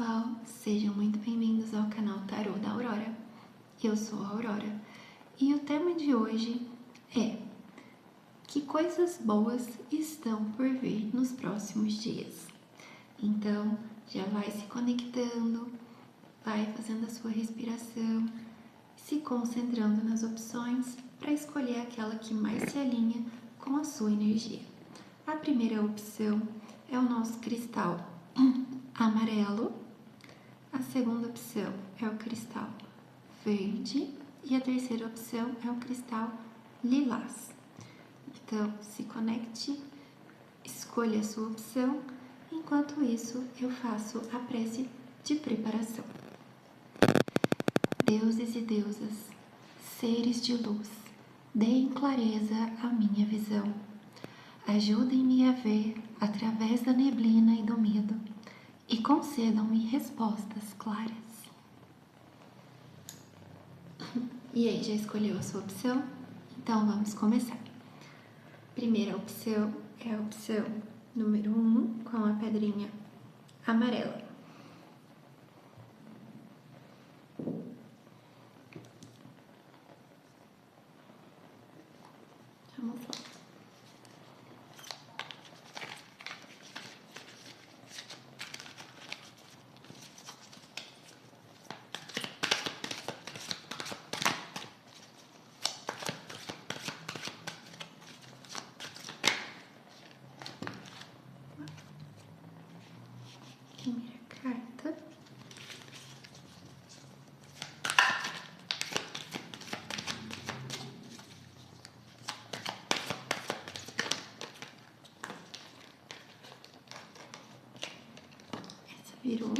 pessoal, sejam muito bem-vindos ao canal Tarô da Aurora. Eu sou a Aurora e o tema de hoje é: que coisas boas estão por vir nos próximos dias? Então, já vai se conectando, vai fazendo a sua respiração, se concentrando nas opções para escolher aquela que mais se alinha com a sua energia. A primeira opção é o nosso cristal amarelo, a segunda opção é o cristal verde e a terceira opção é o cristal lilás. Então, se conecte, escolha a sua opção, enquanto isso eu faço a prece de preparação. Deuses e deusas, seres de luz, deem clareza à minha visão. Ajudem-me a ver através da neblina e do medo e concedam-me respostas claras. E aí, já escolheu a sua opção? Então vamos começar. Primeira opção é a opção número 1 com a pedrinha amarela. Vamos lá. Primeira carta. Essa virou.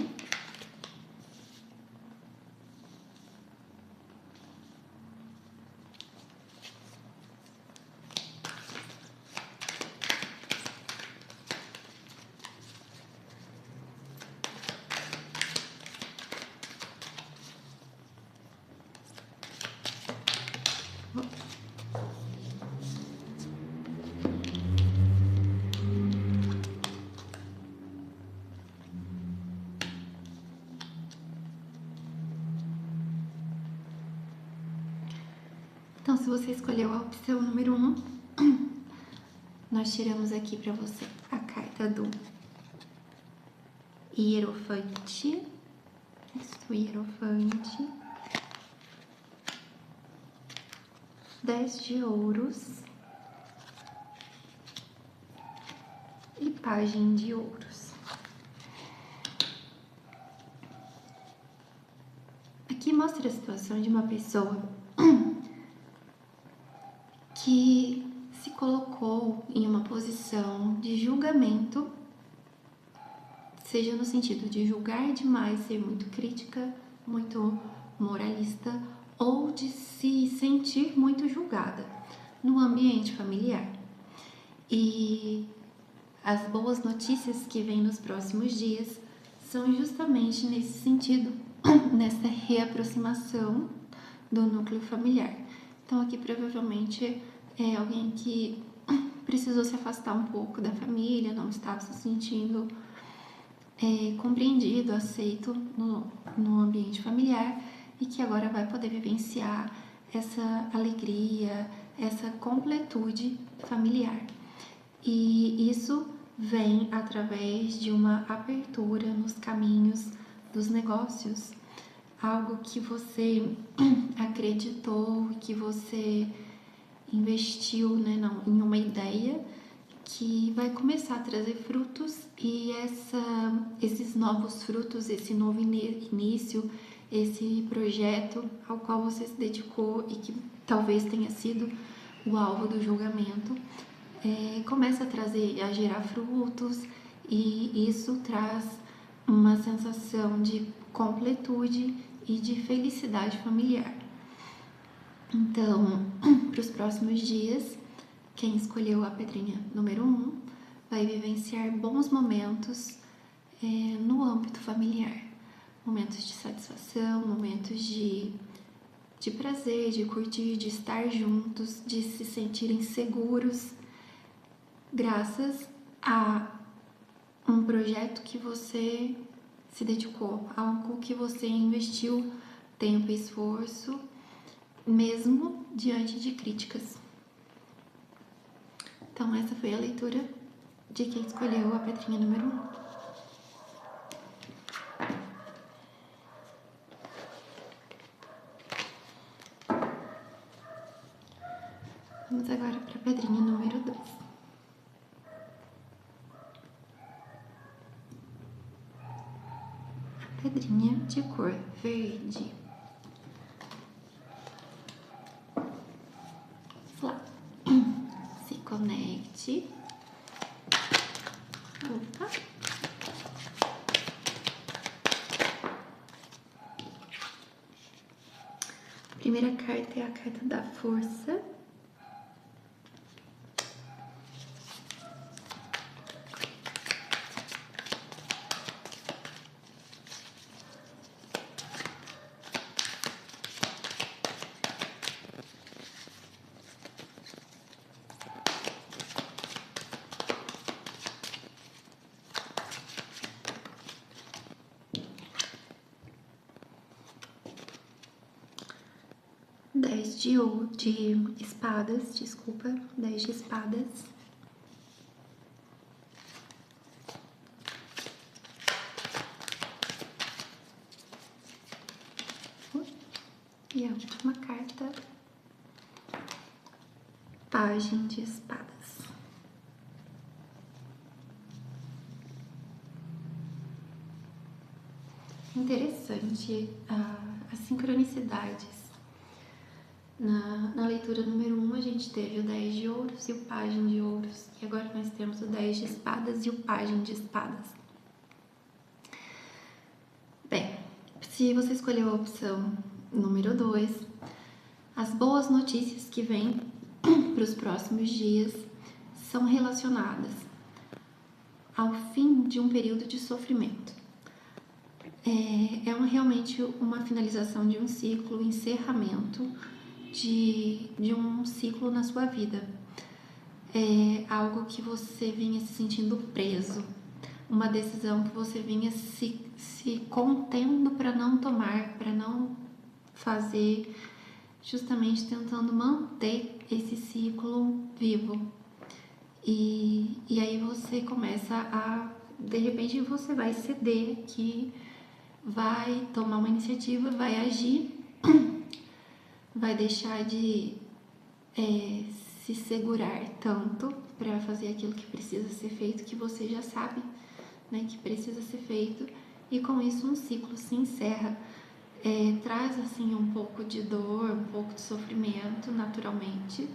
Então, se você escolheu a opção número 1, nós tiramos aqui para você a carta do Hierofante. Isso, Hierofante. 10 de ouros e Pajem de ouros. Aqui mostra a situação de uma pessoa que se colocou em uma posição de julgamento, seja no sentido de julgar demais, ser muito crítica, muito moralista, ou de se sentir muito julgada no ambiente familiar. E as boas notícias que vêm nos próximos dias são justamente nesse sentido, nessa reaproximação do núcleo familiar. Então aqui provavelmente é alguém que precisou se afastar um pouco da família, não estava se sentindo compreendido, aceito no ambiente familiar e que agora vai poder vivenciar essa alegria, essa completude familiar. E isso vem através de uma abertura nos caminhos dos negócios, algo que você acreditou, que você investiu, né, em uma ideia que vai começar a trazer frutos e esses novos frutos, esse novo início, esse projeto ao qual você se dedicou e que talvez tenha sido o alvo do julgamento, começa a gerar frutos e isso traz uma sensação de completude e de felicidade familiar. Então, para os próximos dias, quem escolheu a pedrinha número 1 vai vivenciar bons momentos no âmbito familiar. Momentos de satisfação, momentos de prazer, de curtir, de estar juntos, de se sentirem seguros, graças a um projeto que você se dedicou, algo que você investiu tempo e esforço, mesmo diante de críticas. Então essa foi a leitura de quem escolheu a pedrinha número 1. Vamos agora para a pedrinha número 2. A pedrinha de cor verde. Vamos lá. Se conecte. Opa. A primeira carta é a carta da força. De espadas, desculpa, 10 de espadas. E a última carta, Pagem de espadas. Interessante as sincronicidades. Na leitura número 1, a gente teve o 10 de ouros e o Pagem de ouros. E agora nós temos o 10 de espadas e o Pagem de espadas. Bem, se você escolheu a opção número 2, as boas notícias que vêm para os próximos dias são relacionadas ao fim de um período de sofrimento. Realmente uma finalização de um ciclo, um encerramento de um ciclo na sua vida. É algo que você vinha se sentindo preso, uma decisão que você vinha se contendo para não tomar, para não fazer, justamente tentando manter esse ciclo vivo. E aí você começa de repente você vai ceder, que vai tomar uma iniciativa, vai agir, vai deixar de se segurar tanto para fazer aquilo que precisa ser feito, que você já sabe, né, que precisa ser feito, e com isso um ciclo se encerra. Traz assim um pouco de dor, um pouco de sofrimento naturalmente,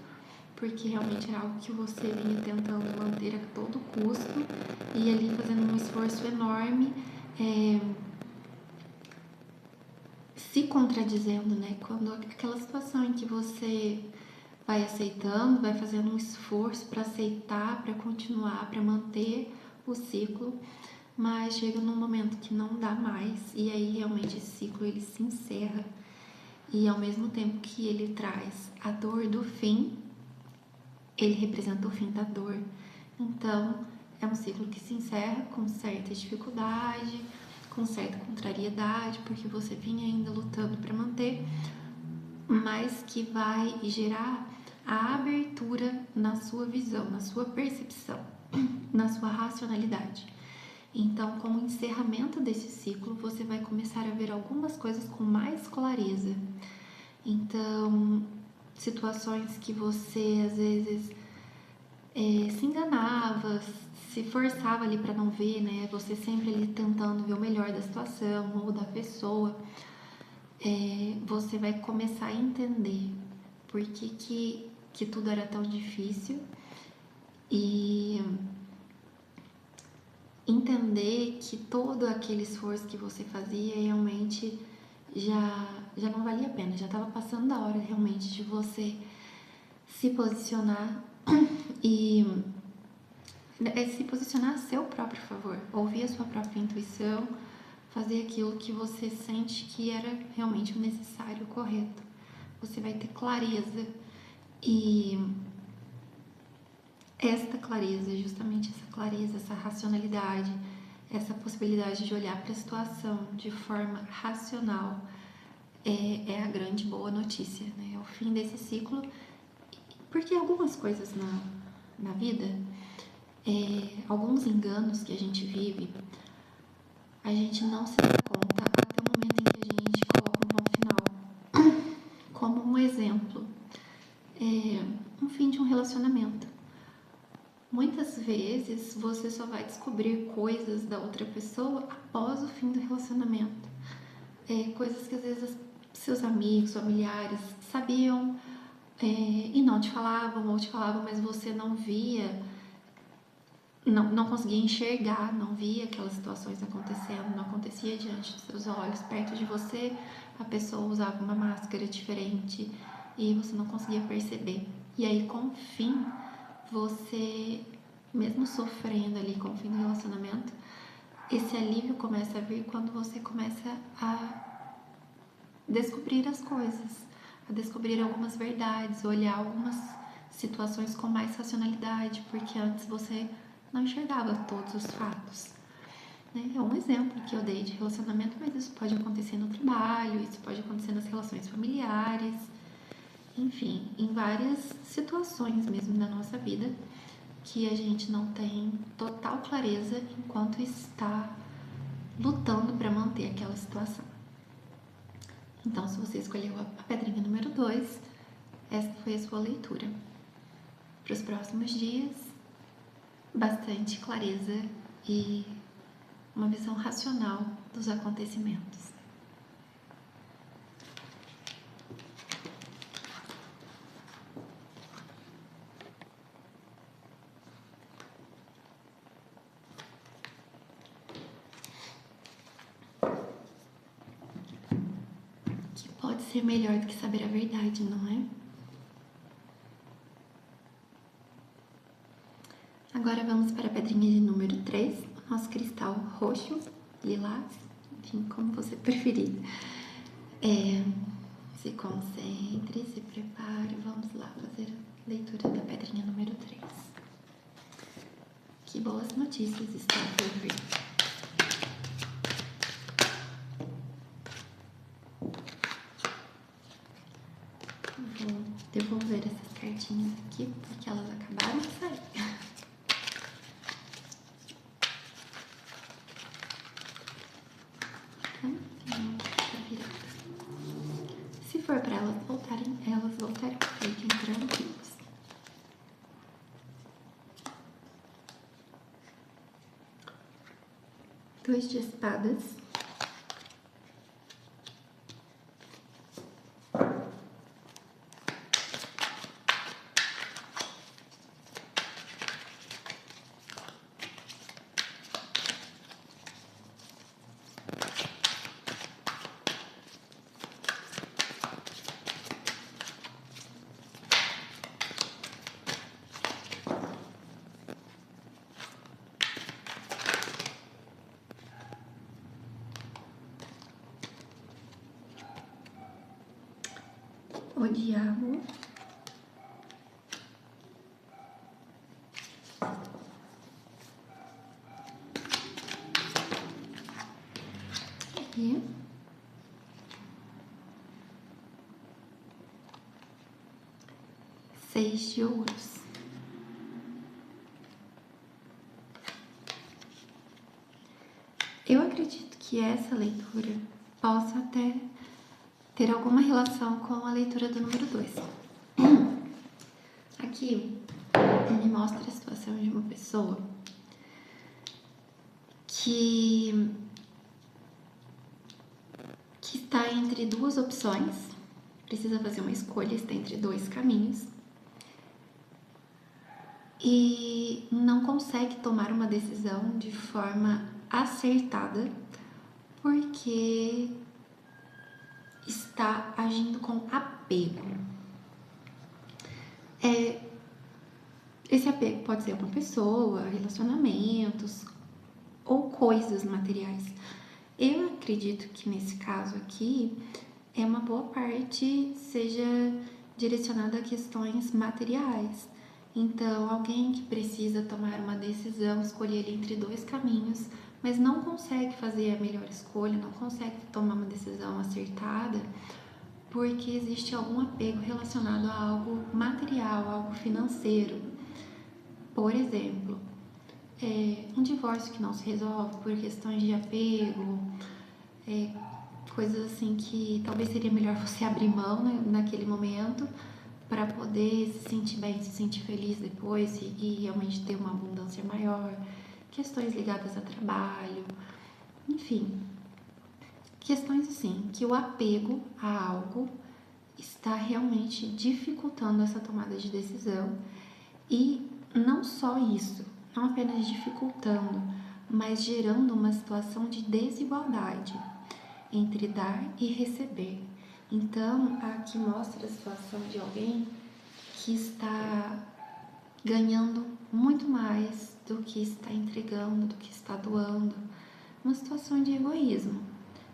porque realmente era algo que você vinha tentando manter a todo custo e ali fazendo um esforço enorme, se contradizendo, né? Quando aquela situação em que você vai aceitando, vai fazendo um esforço para aceitar, para continuar, para manter o ciclo, mas chega num momento que não dá mais e aí realmente esse ciclo ele se encerra. E ao mesmo tempo que ele traz a dor do fim, ele representa o fim da dor. Então é um ciclo que se encerra com certa dificuldade, com certa contrariedade, porque você vinha ainda lutando para manter, mas que vai gerar a abertura na sua visão, na sua percepção, na sua racionalidade. Então, com o encerramento desse ciclo, você vai começar a ver algumas coisas com mais clareza. Então, situações que você às vezes se enganava, se forçava ali para não ver, né? Você sempre ali tentando ver o melhor da situação ou da pessoa. Você vai começar a entender por que tudo era tão difícil e entender que todo aquele esforço que você fazia realmente já não valia a pena, já estava passando da hora realmente de você se posicionar e se posicionar a seu próprio favor, ouvir a sua própria intuição, fazer aquilo que você sente que era realmente o necessário, o correto. Você vai ter clareza e esta clareza, justamente essa clareza, essa racionalidade, essa possibilidade de olhar para a situação de forma racional é a grande boa notícia, né? É o fim desse ciclo, porque algumas coisas na vida, alguns enganos que a gente vive, a gente não se dá conta até o momento em que a gente coloca um ponto final. Como um exemplo, um fim de um relacionamento. Muitas vezes você só vai descobrir coisas da outra pessoa após o fim do relacionamento. Coisas que às vezes seus amigos, familiares sabiam e não te falavam, ou te falavam, mas você não via, não conseguia enxergar, não via aquelas situações acontecendo, não acontecia diante dos seus olhos, perto de você a pessoa usava uma máscara diferente e você não conseguia perceber. E aí, com o fim, você, mesmo sofrendo ali com o fim do relacionamento, esse alívio começa a vir quando você começa a descobrir as coisas, a descobrir algumas verdades, olhar algumas situações com mais racionalidade, porque antes você não enxergava todos os fatos. É um exemplo que eu dei de relacionamento, mas isso pode acontecer no trabalho, isso pode acontecer nas relações familiares, enfim, em várias situações mesmo na nossa vida que a gente não tem total clareza enquanto está lutando para manter aquela situação. Então, se você escolheu a pedrinha número 2, essa foi a sua leitura. Para os próximos dias, bastante clareza e uma visão racional dos acontecimentos. Que pode ser melhor do que saber a verdade, não é? Agora vamos para a pedrinha de número 3, o nosso cristal roxo, lilás, enfim, como você preferir. Se concentre, se prepare, vamos lá fazer a leitura da pedrinha número 3. Que boas notícias estão por vir. Vou devolver essas cartinhas aqui, porque elas acabaram de sair. Se for para elas voltarem, fiquem tranquilos. Dois de espadas. O diabo. E 6 de ouros. Eu acredito que essa leitura possa até ter alguma relação com a leitura do número 2. Aqui me mostra a situação de uma pessoa que está entre duas opções, precisa fazer uma escolha, está entre dois caminhos e não consegue tomar uma decisão de forma acertada porque está agindo com apego. Esse apego pode ser uma pessoa, relacionamentos ou coisas materiais. Eu acredito que nesse caso aqui, uma boa parte seja direcionada a questões materiais. Então, alguém que precisa tomar uma decisão, escolher entre dois caminhos, mas não consegue fazer a melhor escolha, não consegue tomar uma decisão acertada, porque existe algum apego relacionado a algo material, algo financeiro. Por exemplo, um divórcio que não se resolve por questões de apego, coisas assim que talvez seria melhor você abrir mão, né, naquele momento, para poder se sentir bem, se sentir feliz depois e realmente ter uma abundância maior. Questões ligadas a trabalho, enfim, questões assim, que o apego a algo está realmente dificultando essa tomada de decisão. E não só isso, não apenas dificultando, mas gerando uma situação de desigualdade entre dar e receber. Então, aqui mostra a situação de alguém que está ganhando muito mais do que está entregando, do que está doando, uma situação de egoísmo.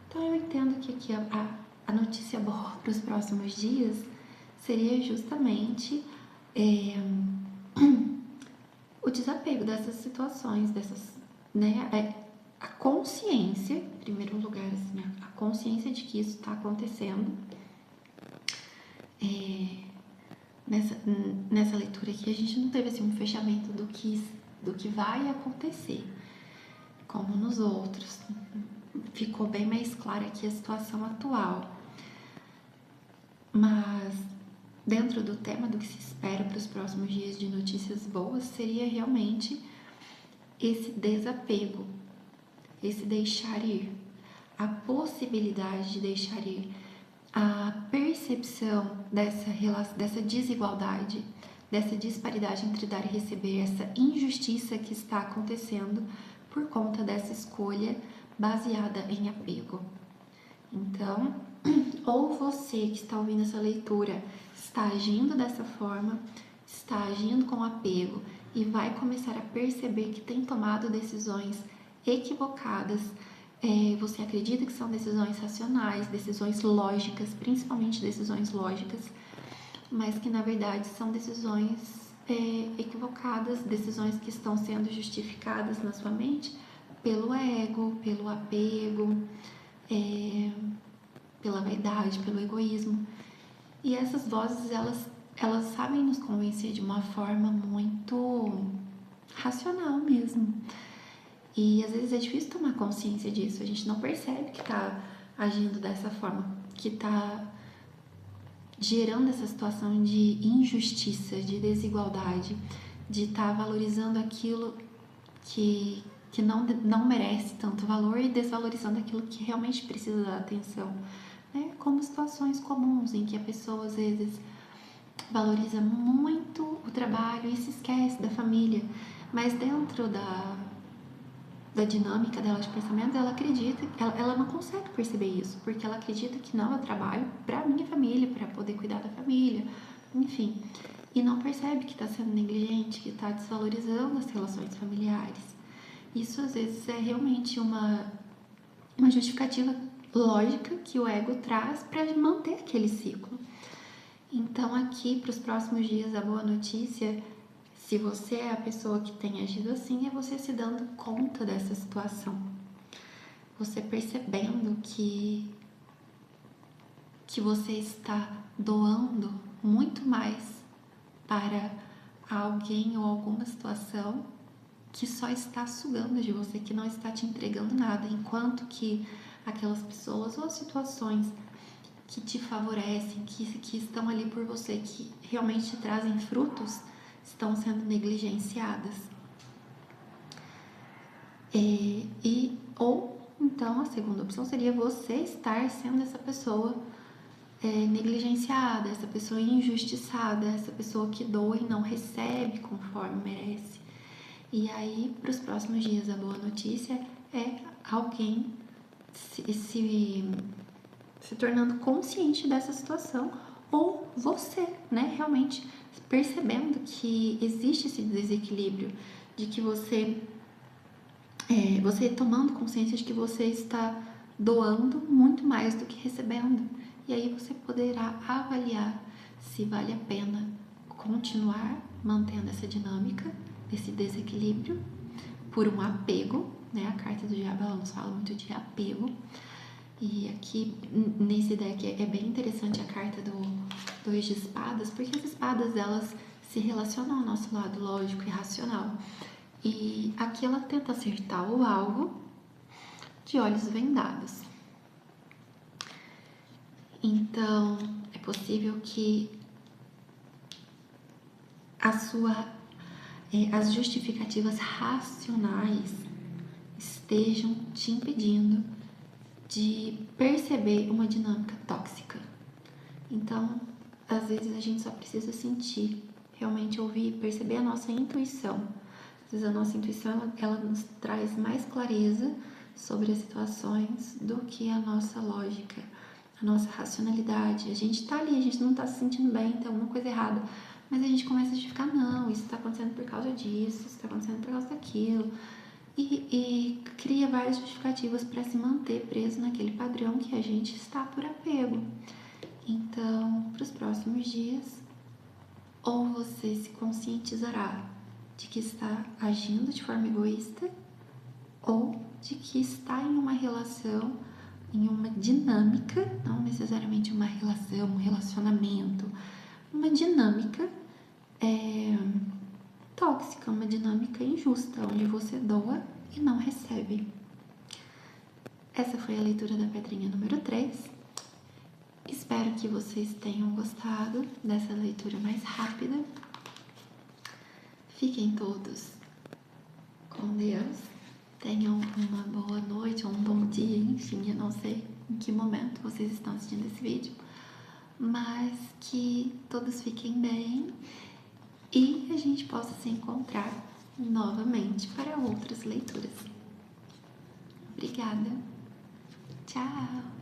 Então, eu entendo que aqui a notícia boa para os próximos dias seria justamente o desapego dessas situações, a consciência, em primeiro lugar, assim, a consciência de que isso está acontecendo. Nessa leitura aqui, a gente não teve assim, um fechamento do que vai acontecer, como nos outros. Ficou bem mais clara aqui a situação atual. Mas, dentro do tema do que se espera para os próximos dias de notícias boas, seria realmente esse desapego, esse deixar ir, a possibilidade de deixar ir, a percepção dessa desigualdade, dessa disparidade entre dar e receber, essa injustiça que está acontecendo por conta dessa escolha baseada em apego. Então, ou você que está ouvindo essa leitura está agindo dessa forma, está agindo com apego e vai começar a perceber que tem tomado decisões equivocadas. Você acredita que são decisões racionais, decisões lógicas, principalmente decisões lógicas, mas que na verdade são decisões equivocadas, decisões que estão sendo justificadas na sua mente pelo ego, pelo apego, pela vaidade, pelo egoísmo. E essas vozes, elas sabem nos convencer de uma forma muito racional mesmo. E às vezes é difícil tomar consciência disso, a gente não percebe que está agindo dessa forma, que está gerando essa situação de injustiça, de desigualdade, de estar valorizando aquilo que não merece tanto valor e desvalorizando aquilo que realmente precisa da atenção. Como situações comuns em que a pessoa às vezes valoriza muito o trabalho e se esquece da família, mas dentro da dinâmica dela de pensamento, ela acredita, ela não consegue perceber isso, porque ela acredita que não, eu trabalho para minha família, para poder cuidar da família, enfim, e não percebe que está sendo negligente, que está desvalorizando as relações familiares. Isso às vezes é realmente uma justificativa lógica que o ego traz para manter aquele ciclo. Então, aqui para os próximos dias, a boa notícia, se você é a pessoa que tem agido assim, é você se dando conta dessa situação. Você percebendo que você está doando muito mais para alguém ou alguma situação que só está sugando de você, que não está te entregando nada, enquanto que aquelas pessoas ou situações que te favorecem, que estão ali por você, que realmente te trazem frutos, estão sendo negligenciadas. Ou então a segunda opção seria você estar sendo essa pessoa negligenciada, essa pessoa injustiçada, essa pessoa que doa e não recebe conforme merece. E aí, para os próximos dias, a boa notícia é alguém se tornando consciente dessa situação, ou você, realmente percebendo que existe esse desequilíbrio, de que você tomando consciência de que você está doando muito mais do que recebendo. E aí você poderá avaliar se vale a pena continuar mantendo essa dinâmica, esse desequilíbrio, por um apego, né? A carta do diabo, ela nos fala muito de apego. E aqui, nesse deck, é bem interessante a carta do Dois de Espadas, porque as espadas, elas se relacionam ao nosso lado lógico e racional. E aqui ela tenta acertar o alvo de olhos vendados. Então, é possível que as justificativas racionais estejam te impedindo de perceber uma dinâmica tóxica. Então, às vezes a gente só precisa sentir, realmente ouvir, perceber a nossa intuição. Às vezes a nossa intuição, ela nos traz mais clareza sobre as situações do que a nossa lógica, a nossa racionalidade. A gente tá ali, a gente não tá se sentindo bem, tem alguma coisa errada, mas a gente começa a justificar, não, isso tá acontecendo por causa disso, isso tá acontecendo por causa daquilo. E cria várias justificativas para se manter preso naquele padrão que a gente está por apego. Então, para os próximos dias, ou você se conscientizará de que está agindo de forma egoísta, ou de que está em uma relação, em uma dinâmica, não necessariamente uma relação, um relacionamento, uma dinâmica tóxica, uma dinâmica injusta, onde você doa e não recebe. Essa foi a leitura da pedrinha número 3. Espero que vocês tenham gostado dessa leitura mais rápida. Fiquem todos com Deus. Tenham uma boa noite ou um bom dia, enfim, eu não sei em que momento vocês estão assistindo esse vídeo, mas que todos fiquem bem e a gente possa se encontrar novamente para outras leituras. Obrigada. Tchau!